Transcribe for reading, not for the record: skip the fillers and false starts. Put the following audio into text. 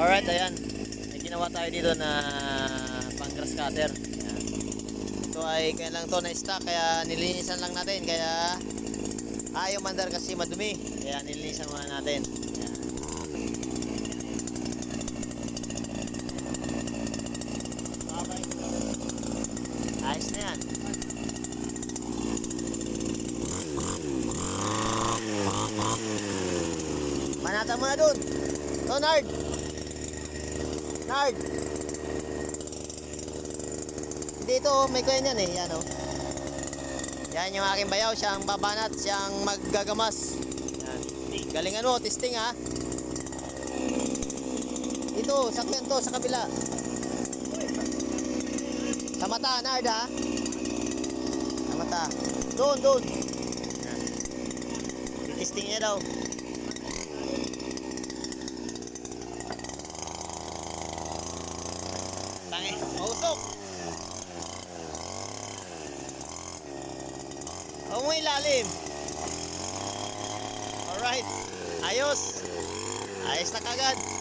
Alright, ayan. May ginawa tayo dito na pang grass cutter. Ayan. Ito ay kaya lang to na stock, kaya nilinisan lang natin. Kaya ayaw mandar kasi madumi. Kaya nilinisan muna natin. Ayan. Ayos na yan. Manata mo na dun. To, Nard. Nard. Dito, may kuya niyan eh. Yan o. Yan yung aking bayaw. Siyang babanat. Siyang maggagamas. Yan. Galingan mo. Testing ha. Dito, sakyan to sa kabila. Sa mata, Nard ha. Sa mata. Doon, doon. Yan. Testing niya daw. Tangi, mausok. Huwag mo ilalim. Alright. Ayos. Ayos na kagad.